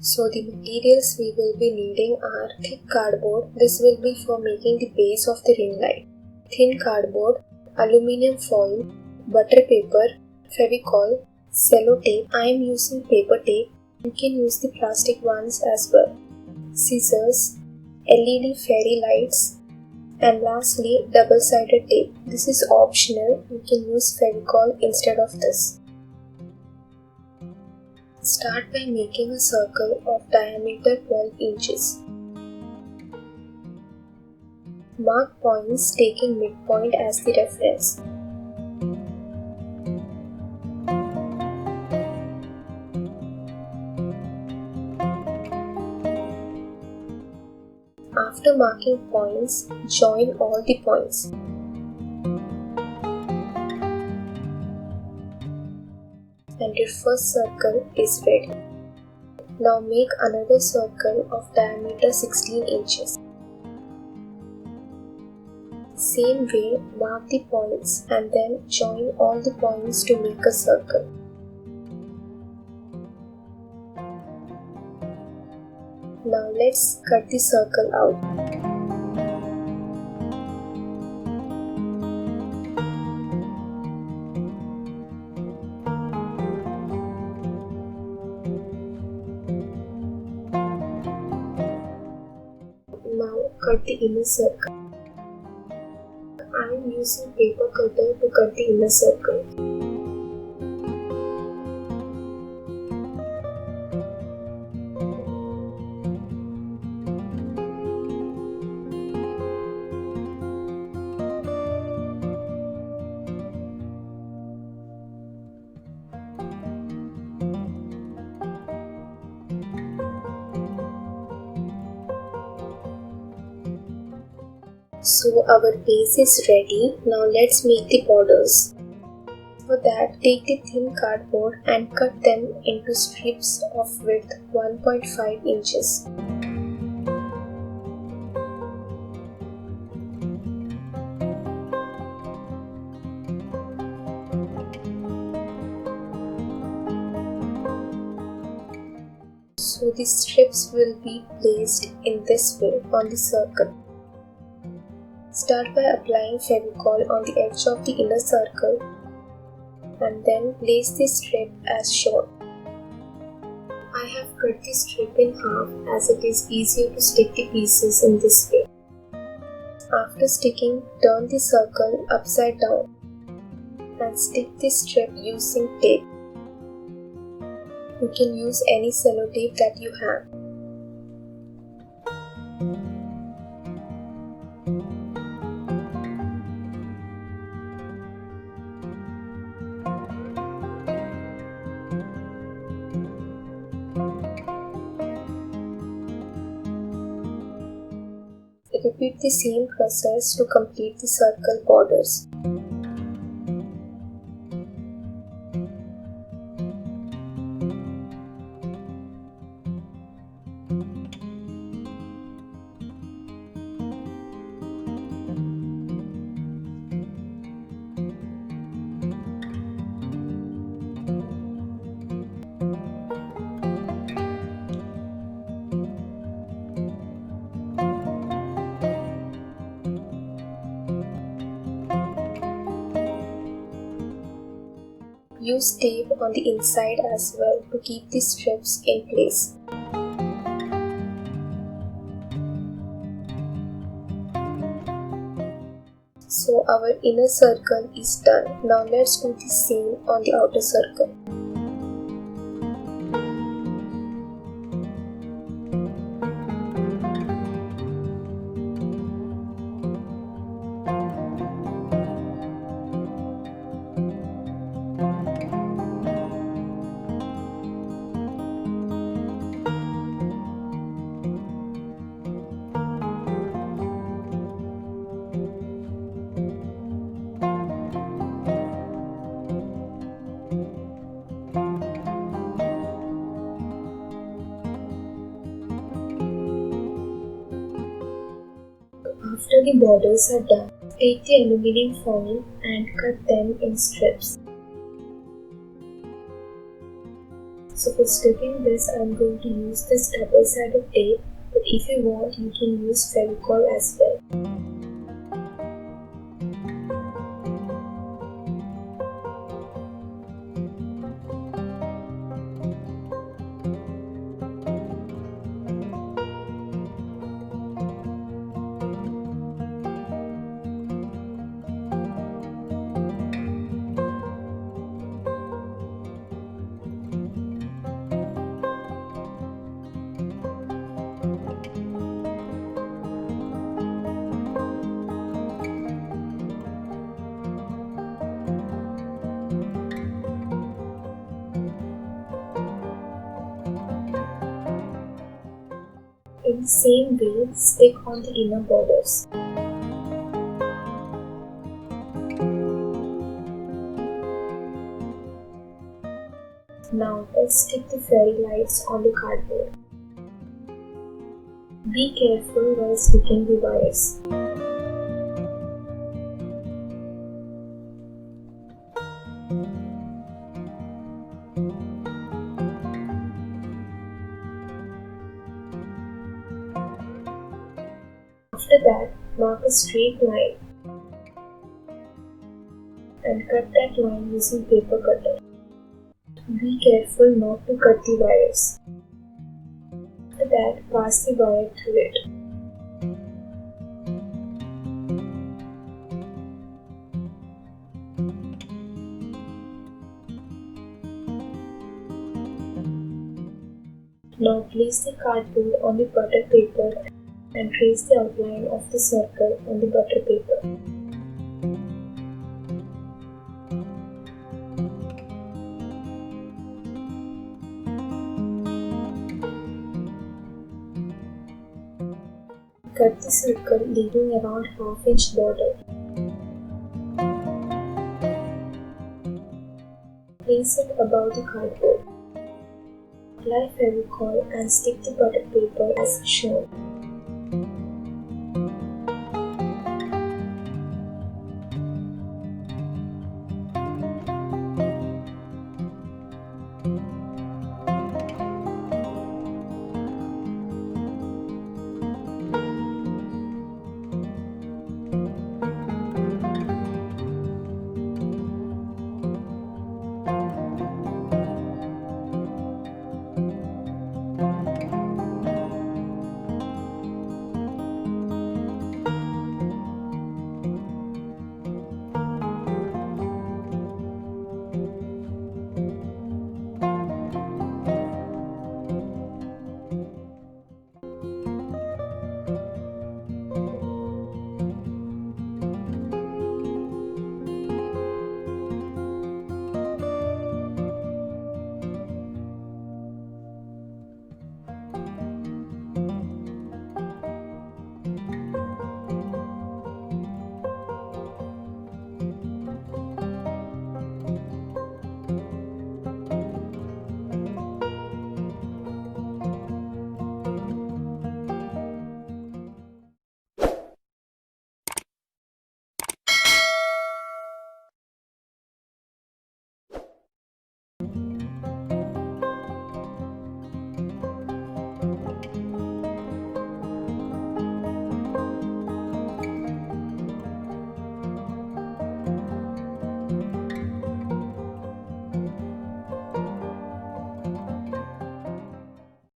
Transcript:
So the materials we will be needing are thick cardboard. This will be for making the base of the ring light. Thin cardboard, aluminium foil, butter paper, Fevicol, sellotape. I am using paper tape. You can use the plastic ones as well. Scissors, LED fairy lights, and lastly double-sided tape. This is optional. You can use Fevicol instead of this. Start by making a circle of diameter 12 inches. Mark points taking midpoint as the reference. After marking points, join all the points. And your first circle is ready. Now make another circle of diameter 16 inches. Same way, mark the points and then join all the points to make a circle. Now let's cut the circle out. Now cut the inner circle. I am using paper cutter to cut the inner circle. So our base is ready. Now let's make the borders. For that, take the thin cardboard and cut them into strips of width 1.5 inches. So the strips will be placed in this way on the circle. Start by applying Fevicol on the edge of the inner circle and then place the strip as shown. I have cut the strip in half as it is easier to stick the pieces in this way. After sticking, turn the circle upside down and stick the strip using tape. You can use any sellotape that you have. Repeat the same process to complete the circle borders. Use tape on the inside as well to keep the strips in place. So our inner circle is done. Now let's do the same on the outer circle. After the borders are done, take the aluminium foil and cut them in strips. So for sticking this, I'm going to use this double-sided tape, but if you want, you can use Fevicol as well. In the same way, stick on the inner borders. Now let's stick the fairy lights on the cardboard. Be careful while sticking the wires. After that, mark a straight line and cut that line using paper cutter. Be careful not to cut the wires. After that, pass the wire through it. Now place the cardboard on the butter paper and trace the outline of the circle on the butter paper. Cut the circle leaving around half-inch border. Place it above the cardboard. Apply Fevicol and stick the butter paper as shown.